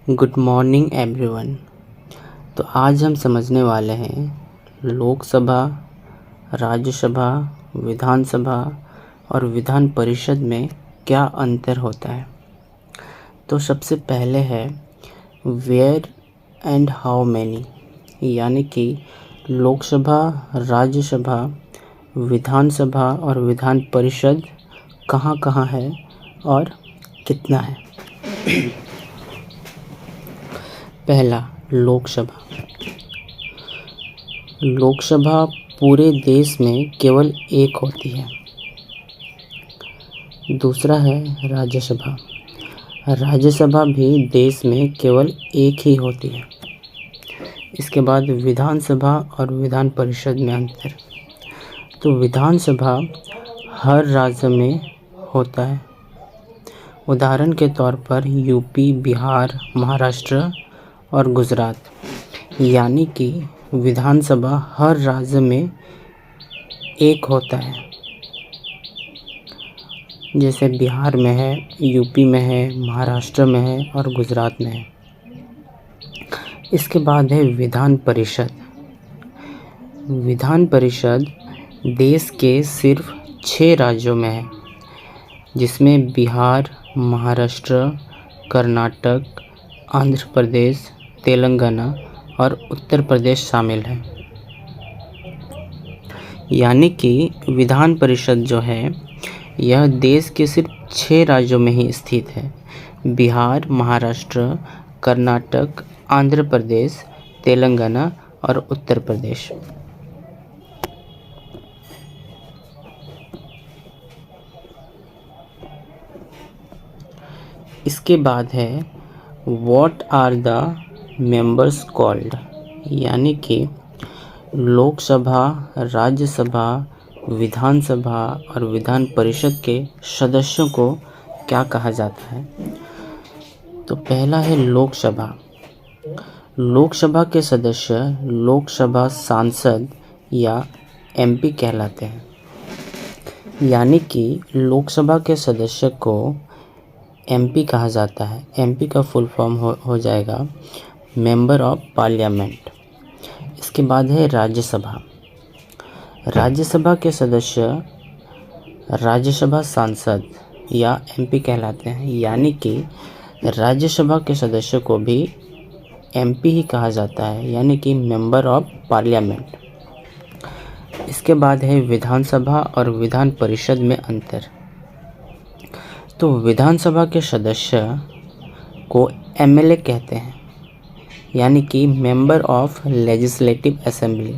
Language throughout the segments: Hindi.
Good morning everyone. तो आज हम समझने वाले हैं लोकसभा, राज्यसभा, विधानसभा और विधान परिषद में क्या अंतर होता है। तो सबसे पहले है वेयर एंड हाउ मैनी, यानी कि लोकसभा, राज्यसभा, विधानसभा और विधान परिषद कहाँ कहाँ है और कितना है। पहला, लोकसभा। लोकसभा पूरे देश में केवल एक होती है। दूसरा है राज्यसभा। राज्यसभा भी देश में केवल एक ही होती है। इसके बाद विधानसभा और विधान परिषद में अंतर। तो विधानसभा हर राज्य में होता है। उदाहरण के तौर पर यूपी, बिहार, महाराष्ट्र और गुजरात, यानी कि विधानसभा हर राज्य में एक होता है। जैसे बिहार में है, यूपी में है, महाराष्ट्र में है और गुजरात में है। इसके बाद है विधान परिषद। विधान परिषद देश के सिर्फ 6 राज्यों में है, जिसमें बिहार, महाराष्ट्र, कर्नाटक, आंध्र प्रदेश, तेलंगाना और उत्तर प्रदेश शामिल है। यानी कि विधान परिषद जो है यह देश के सिर्फ 6 राज्यों में ही स्थित है। बिहार, महाराष्ट्र, कर्नाटक, आंध्र प्रदेश, तेलंगाना और उत्तर प्रदेश। इसके बाद है what are the members called, यानी कि लोकसभा, राज्यसभा, विधानसभा और विधान परिषद के सदस्यों को क्या कहा जाता है। तो पहला है लोकसभा। लोकसभा के सदस्य लोकसभा सांसद या एमपी कहलाते हैं। यानी कि लोकसभा के सदस्य को एमपी कहा जाता है। एमपी का फुल फॉर्म हो जाएगा मेंबर ऑफ पार्लियामेंट। इसके बाद है राज्यसभा। राज्यसभा के सदस्य राज्यसभा सांसद या एमपी कहलाते हैं। यानी कि राज्यसभा के सदस्य को भी एमपी ही कहा जाता है, यानी कि मेंबर ऑफ पार्लियामेंट। इसके बाद है विधानसभा और विधान परिषद में अंतर। तो विधानसभा के सदस्य को एमएलए कहते हैं, यानी कि member of legislative assembly.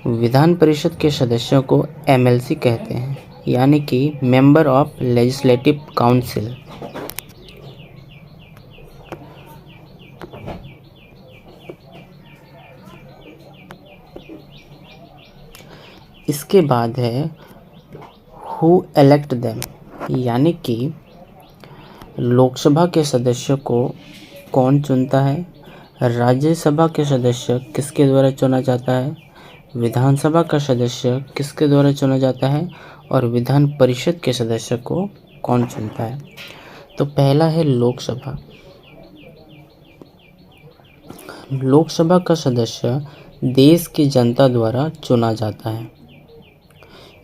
Vidhan Parishad के सदस्यों को एमएलसी कहते हैं, यानी कि मेंबर ऑफ लेजिस्लेटिव काउंसिल। इसके बाद है हु इलेक्ट देम, यानी कि लोकसभा के सदस्य को कौन चुनता है, राज्यसभा के सदस्य किसके द्वारा चुना जाता है, विधानसभा का सदस्य किसके द्वारा चुना जाता है और विधान परिषद के सदस्य को कौन चुनता है। तो पहला है लोकसभा। लोकसभा का सदस्य देश की जनता द्वारा चुना जाता है।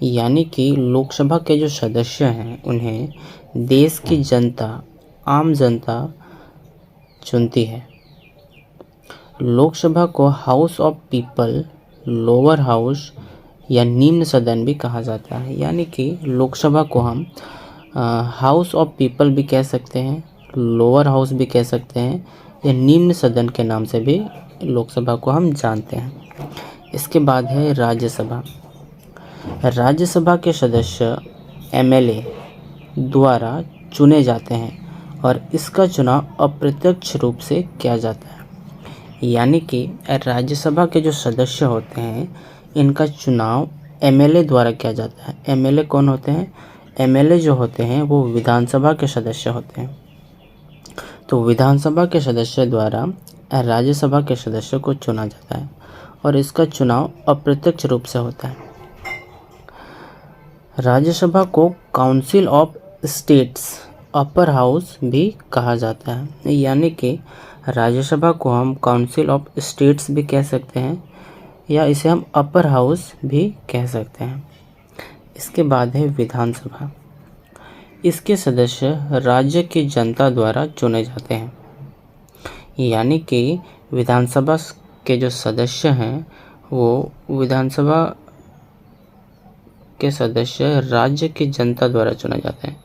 यानी कि लोकसभा के जो सदस्य हैं उन्हें देश की जनता, आम जनता चुनती है। लोकसभा को house of people, lower house या निम्न सदन भी कहा जाता है। यानी कि लोकसभा को हम हाउस ऑफ पीपल भी कह सकते हैं, लोअर हाउस भी कह सकते हैं, या निम्न सदन के नाम से भी लोकसभा को हम जानते हैं। इसके बाद है राज्यसभा। राज्यसभा के सदस्य एमएलए द्वारा चुने जाते हैं और इसका चुनाव अप्रत्यक्ष रूप से किया जाता है। यानी कि राज्यसभा के जो सदस्य होते हैं इनका चुनाव एमएलए द्वारा किया जाता है। एमएलए कौन होते हैं? एमएलए जो होते हैं वो विधानसभा के सदस्य होते हैं। तो विधानसभा के सदस्य द्वारा राज्यसभा के सदस्य को चुना जाता है और इसका चुनाव अप्रत्यक्ष रूप से होता है। राज्यसभा को council of states upper house भी कहा जाता है, यानी कि राज्यसभा को हम काउंसिल ऑफ स्टेट्स भी कह सकते हैं या इसे हम अपर हाउस भी कह सकते हैं। इसके बाद है विधानसभा। इसके सदस्य राज्य की जनता द्वारा चुने जाते हैं, यानी कि विधानसभा के जो सदस्य हैं वो विधानसभा के सदस्य राज्य की जनता द्वारा चुने जाते हैं।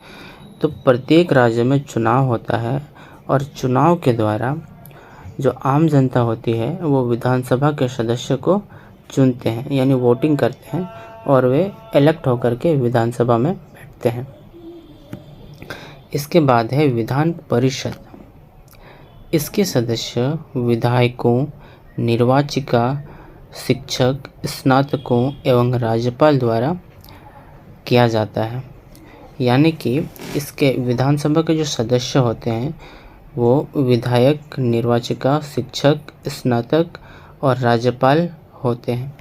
तो प्रत्येक राज्य में चुनाव होता है और चुनाव के द्वारा जो आम जनता होती है वो विधानसभा के सदस्य को चुनते हैं, यानी वोटिंग करते हैं और वे इलेक्ट होकर के विधानसभा में बैठते हैं। इसके बाद है विधान परिषद। इसके सदस्य विधायकों, निर्वाचिका, शिक्षक, स्नातकों एवं राज्यपाल द्वारा किया जाता है, यानी कि इसके विधानसभा के जो सदस्य होते हैं वो विधायक, निर्वाचिका, शिक्षक, स्नातक और राज्यपाल होते हैं।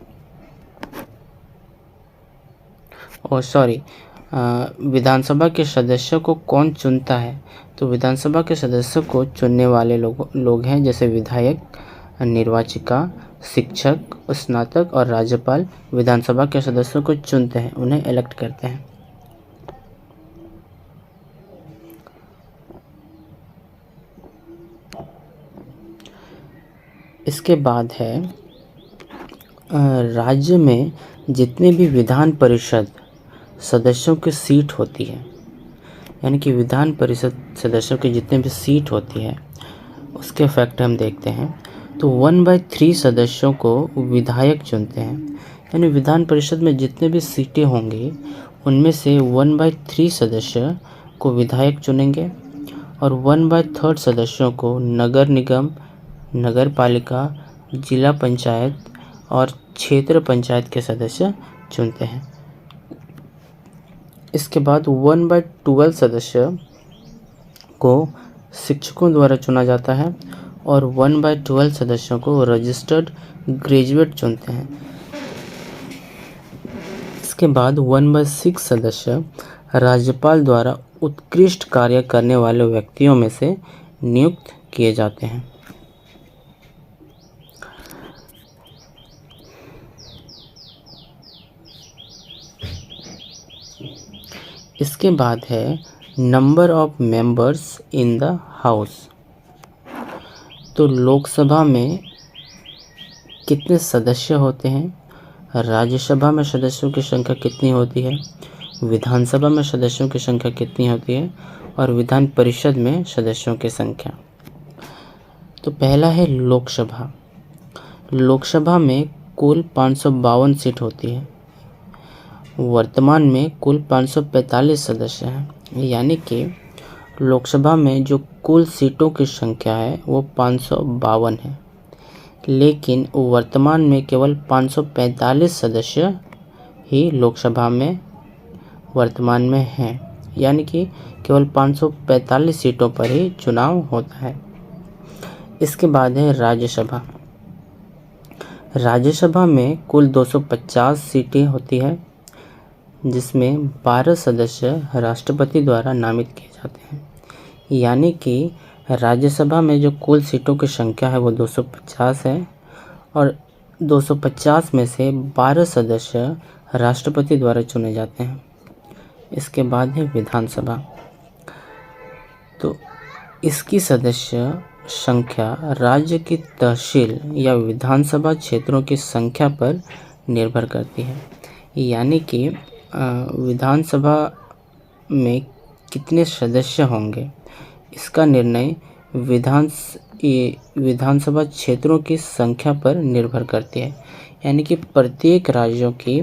विधानसभा के सदस्यों को कौन चुनता है? तो विधानसभा के सदस्यों को चुनने वाले लोग हैं जैसे विधायक, निर्वाचिका, शिक्षक, स्नातक और राज्यपाल विधानसभा के सदस्यों को चुनते हैं, उन्हें इलेक्ट करते हैं। इसके बाद है राज्य में जितने भी विधान परिषद सदस्यों की सीट होती है, यानी कि विधान परिषद सदस्यों की जितने भी सीट होती है उसके फैक्ट हम देखते हैं। तो 1/3 सदस्यों को विधायक चुनते हैं, यानी विधान परिषद में जितने भी सीटें होंगी उनमें से 1/3 सदस्य को विधायक चुनेंगे और 1/3 सदस्यों को नगर निगम, नगर पालिका, जिला पंचायत और क्षेत्र पंचायत के सदस्य चुनते हैं। इसके बाद 1/12 सदस्य को शिक्षकों द्वारा चुना जाता है और 1/12 सदस्यों को रजिस्टर्ड ग्रेजुएट चुनते हैं। इसके बाद 1/6 सदस्य राज्यपाल द्वारा उत्कृष्ट कार्य करने वाले व्यक्तियों में से नियुक्त किए जाते हैं। इसके बाद है number of members in the house. तो लोकसभा में कितने सदस्य होते हैं, राज्यसभा में सदस्यों की संख्या कितनी होती है, विधानसभा में सदस्यों की संख्या कितनी होती है और विधान परिषद में सदस्यों की संख्या। तो पहला है लोकसभा। लोकसभा में कुल 552 सीट होती है। वर्तमान में कुल 545 सदस्य हैं, यानी कि लोकसभा में जो कुल सीटों की संख्या है वो 552 है, लेकिन वर्तमान में केवल 545 सदस्य ही लोकसभा में वर्तमान में हैं, यानी कि केवल 545 सीटों पर ही चुनाव होता है। इसके बाद है राज्यसभा। राज्यसभा में कुल 250 सीटें होती है, जिसमें 12 सदस्य राष्ट्रपति द्वारा नामित किए जाते हैं, यानी कि राज्यसभा में जो कुल सीटों की संख्या है वो 250 है और 250 में से 12 सदस्य राष्ट्रपति द्वारा चुने जाते हैं। इसके बाद है विधानसभा। तो इसकी सदस्य संख्या राज्य की तहसील या विधानसभा क्षेत्रों की संख्या पर निर्भर करती है, यानी कि विधानसभा में कितने सदस्य होंगे इसका निर्णय विधानसभा क्षेत्रों की संख्या पर निर्भर करती है, यानी कि प्रत्येक राज्यों की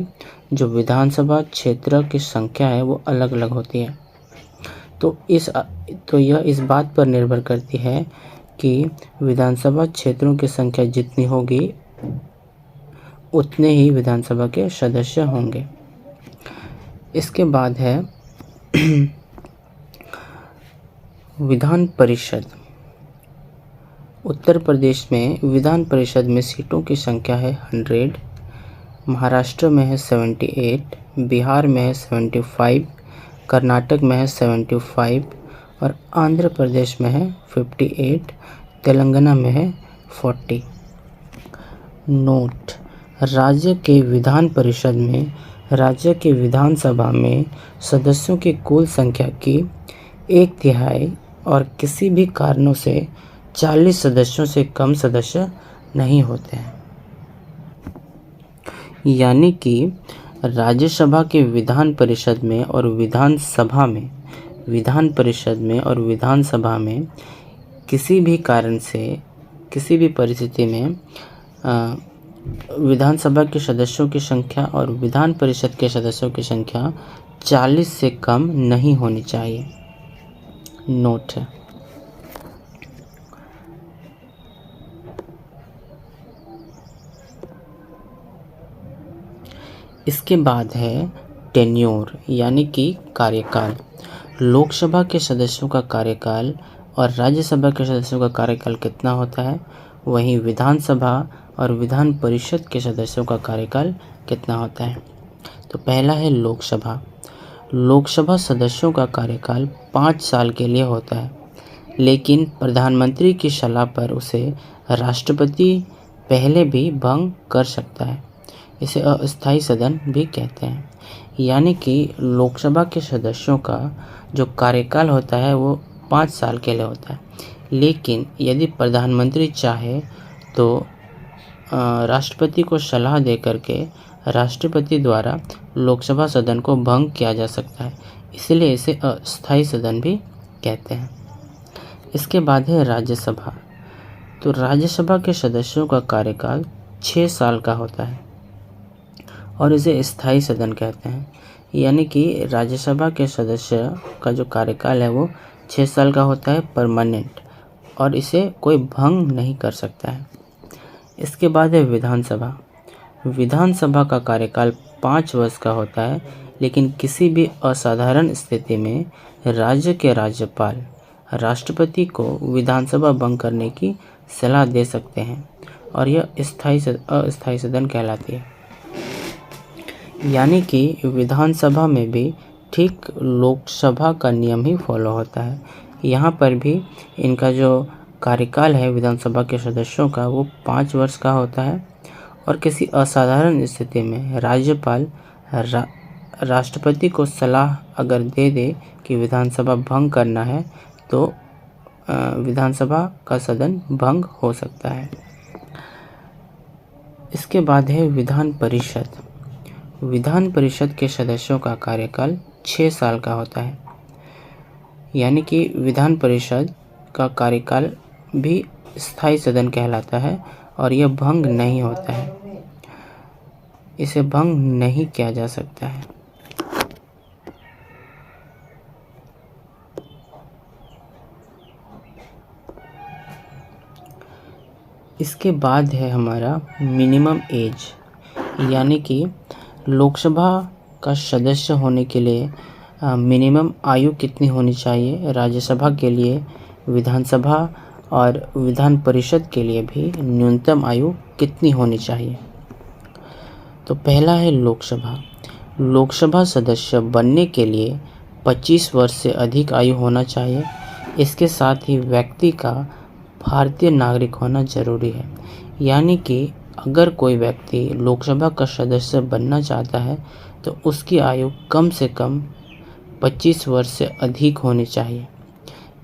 जो विधानसभा क्षेत्र की संख्या है वो अलग अलग होती है। तो यह इस बात पर निर्भर करती है कि विधानसभा क्षेत्रों की संख्या जितनी होगी उतने ही विधानसभा के सदस्य होंगे। इसके बाद है विधान परिषद। उत्तर प्रदेश में विधान परिषद में सीटों की संख्या है 100, महाराष्ट्र में है 78, बिहार में है 75, कर्नाटक में है 75 और आंध्र प्रदेश में है 58, तेलंगाना में है 40। नोट, राज्य के विधानसभा में सदस्यों की कुल संख्या की 1/3 और किसी भी कारणों से 40 सदस्यों से कम सदस्य नहीं होते हैं। यानी कि राज्यसभा के विधान परिषद में और विधानसभा में किसी भी कारण से, किसी भी परिस्थिति में विधानसभा के सदस्यों की संख्या और विधान परिषद के सदस्यों की संख्या 40 से कम नहीं होनी चाहिए। नोट है। इसके बाद है टेन्योर यानी कि कार्यकाल। लोकसभा के सदस्यों का कार्यकाल और राज्यसभा के सदस्यों का कार्यकाल कितना होता है, वहीं विधानसभा और विधान परिषद के सदस्यों का कार्यकाल कितना होता है। तो पहला है लोकसभा सदस्यों का कार्यकाल 5 साल के लिए होता है, लेकिन प्रधानमंत्री की सलाह पर उसे राष्ट्रपति पहले भी भंग कर सकता है। इसे अस्थायी सदन भी कहते हैं। यानी कि लोकसभा के सदस्यों का जो कार्यकाल होता है वो 5 साल के लिए होता है, लेकिन यदि प्रधानमंत्री चाहे तो राष्ट्रपति को सलाह दे करके राष्ट्रपति द्वारा लोकसभा सदन को भंग किया जा सकता है, इसलिए इसे अस्थायी सदन भी कहते हैं। इसके बाद है राज्यसभा। तो राज्यसभा के सदस्यों का कार्यकाल 6 साल का होता है और इसे स्थायी सदन कहते हैं। यानी कि राज्यसभा के सदस्य का जो कार्यकाल है वो 6 साल का होता है, परमानेंट, और इसे कोई भंग नहीं कर सकता है। इसके बाद है विधानसभा का कार्यकाल 5 वर्ष का होता है, लेकिन किसी भी असाधारण स्थिति में राज्य के राज्यपाल राष्ट्रपति को विधानसभा भंग करने की सलाह दे सकते हैं और यह अस्थायी सदन कहलाती है। यानी कि विधानसभा में भी ठीक लोकसभा का नियम ही फॉलो होता है। यहाँ पर भी इनका जो कार्यकाल है विधानसभा के सदस्यों का वो 5 वर्ष का होता है और किसी असाधारण स्थिति में राज्यपाल राष्ट्रपति को सलाह अगर दे दे कि विधानसभा भंग करना है तो विधानसभा का सदन भंग हो सकता है। इसके बाद है विधान परिषद के सदस्यों का कार्यकाल 6 साल का होता है। यानी कि विधान परिषद का कार्यकाल भी स्थायी सदन कहलाता है और यह भंग नहीं होता है, इसे भंग नहीं किया जा सकता है। इसके बाद है हमारा मिनिमम एज, यानी कि लोकसभा का सदस्य होने के लिए मिनिमम आयु कितनी होनी चाहिए, राज्यसभा के लिए, विधानसभा और विधान परिषद के लिए भी न्यूनतम आयु कितनी होनी चाहिए। तो पहला है लोकसभा सदस्य बनने के लिए 25 वर्ष से अधिक आयु होना चाहिए। इसके साथ ही व्यक्ति का भारतीय नागरिक होना जरूरी है। यानी कि अगर कोई व्यक्ति लोकसभा का सदस्य बनना चाहता है तो उसकी आयु कम से कम 25 वर्ष से अधिक होनी चाहिए।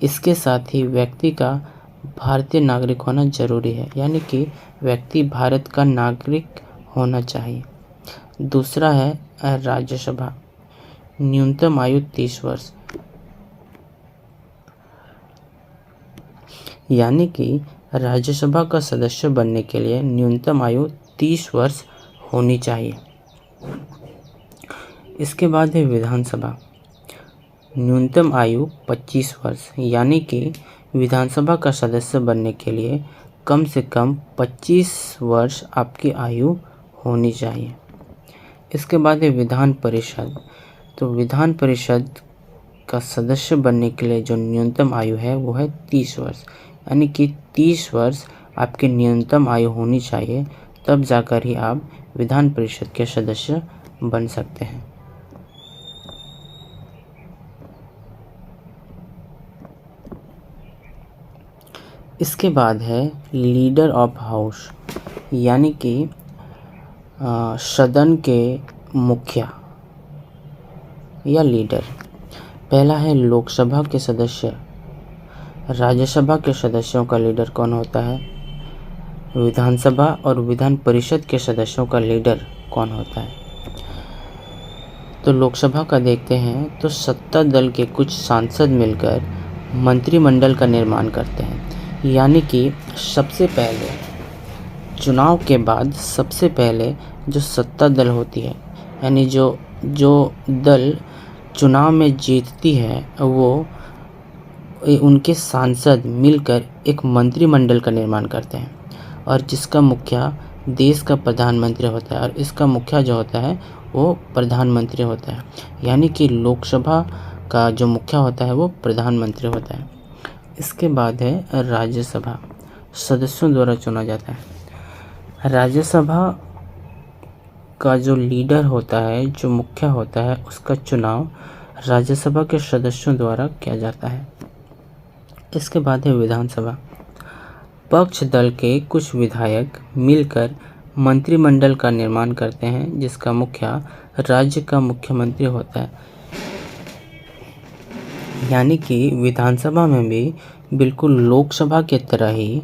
इसके साथ ही व्यक्ति का भारतीय नागरिक होना जरूरी है, यानी कि व्यक्ति भारत का नागरिक होना चाहिए। दूसरा है राज्यसभा, न्यूनतम आयु 30 वर्ष, यानी कि राज्यसभा का सदस्य बनने के लिए न्यूनतम आयु 30 वर्ष होनी चाहिए। इसके बाद है विधानसभा, न्यूनतम आयु 25 वर्ष, यानी कि विधानसभा का सदस्य बनने के लिए कम से कम 25 वर्ष आपकी आयु होनी चाहिए। इसके बाद है विधान परिषद। तो विधान परिषद का सदस्य बनने के लिए जो न्यूनतम आयु है वो है 30 वर्ष, यानी कि 30 वर्ष आपकी न्यूनतम आयु होनी चाहिए, तब जाकर ही आप विधान परिषद के सदस्य बन सकते हैं। इसके बाद है लीडर ऑफ हाउस, यानी कि सदन के मुखिया या लीडर। पहला है लोकसभा के सदस्य। राज्यसभा के सदस्यों का लीडर कौन होता है? विधानसभा और विधान परिषद के सदस्यों का लीडर कौन होता है? तो लोकसभा का देखते हैं तो सत्ता दल के कुछ सांसद मिलकर मंत्रिमंडल का निर्माण करते हैं, यानी कि सबसे पहले चुनाव के बाद सबसे पहले जो सत्ता दल होती है, यानी जो दल चुनाव में जीतती है, वो उनके सांसद मिलकर एक मंत्रिमंडल का निर्माण करते हैं, और जिसका मुखिया देश का प्रधानमंत्री होता है, और इसका मुखिया जो होता है वो प्रधानमंत्री होता है। यानी कि लोकसभा का जो मुखिया होता है वो प्रधानमंत्री होता है। इसके बाद है राज्यसभा, सदस्यों द्वारा चुना जाता है। राज्यसभा का जो लीडर होता है, जो मुखिया होता है, उसका चुनाव राज्यसभा के सदस्यों द्वारा किया जाता है। इसके बाद है विधानसभा। पक्ष दल के कुछ विधायक मिलकर मंत्रिमंडल का निर्माण करते हैं, जिसका मुखिया राज्य का मुख्यमंत्री होता है। यानी कि विधानसभा में भी बिल्कुल लोकसभा के तरह ही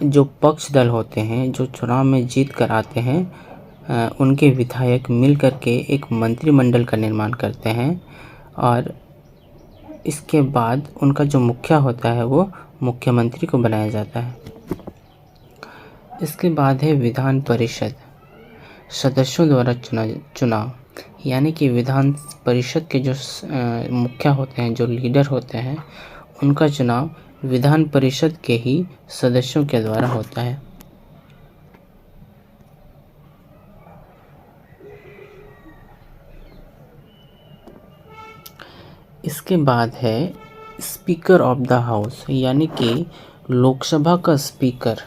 जो पक्ष दल होते हैं, जो चुनाव में जीत कर आते हैं, उनके विधायक मिलकर के एक मंत्रिमंडल का निर्माण करते हैं, और इसके बाद उनका जो मुखिया होता है वो मुख्यमंत्री को बनाया जाता है। इसके बाद है विधान परिषद, सदस्यों द्वारा चुनाव। यानी कि विधान परिषद के जो मुखिया होते हैं, जो लीडर होते हैं, उनका चुनाव विधान परिषद के ही सदस्यों के द्वारा होता है। इसके बाद है स्पीकर ऑफ द हाउस, यानी कि लोकसभा का स्पीकर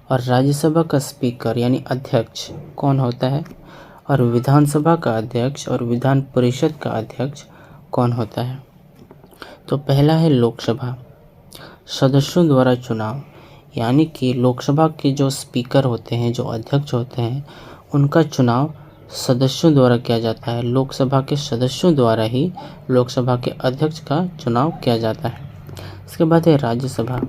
और राज्यसभा का स्पीकर यानी अध्यक्ष कौन होता है, और विधानसभा का अध्यक्ष और विधान परिषद का अध्यक्ष कौन होता है। तो पहला है लोकसभा, सदस्यों द्वारा चुनाव। यानी कि लोकसभा के जो स्पीकर होते हैं, जो अध्यक्ष होते हैं, उनका चुनाव सदस्यों द्वारा किया जाता है। लोकसभा के सदस्यों द्वारा ही लोकसभा के अध्यक्ष का चुनाव किया जाता है। इसके बाद है राज्यसभा।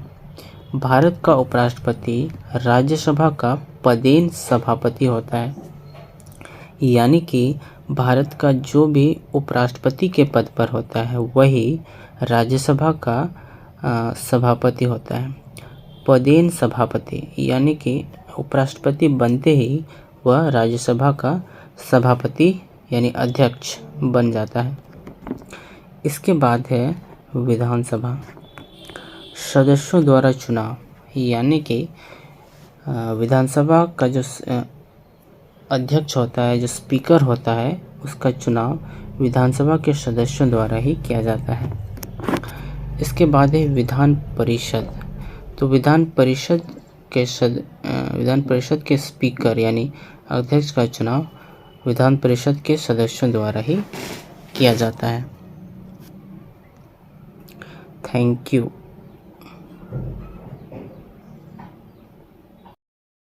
भारत का उपराष्ट्रपति राज्यसभा का पदेन सभापति होता है। यानी कि भारत का जो भी उपराष्ट्रपति के पद पर होता है वही राज्यसभा का सभापति होता है। पदेन सभापति यानी कि उपराष्ट्रपति बनते ही वह राज्यसभा का सभापति यानी अध्यक्ष बन जाता है। इसके बाद है विधानसभा, सदस्यों द्वारा चुनाव। यानी कि विधानसभा का जो अध्यक्ष होता है, जो स्पीकर होता है, उसका चुनाव विधानसभा के सदस्यों द्वारा ही किया जाता है। इसके बाद है विधान परिषद। तो विधान परिषद के स्पीकर यानी अध्यक्ष का चुनाव विधान परिषद के सदस्यों द्वारा ही किया जाता है। Thank you.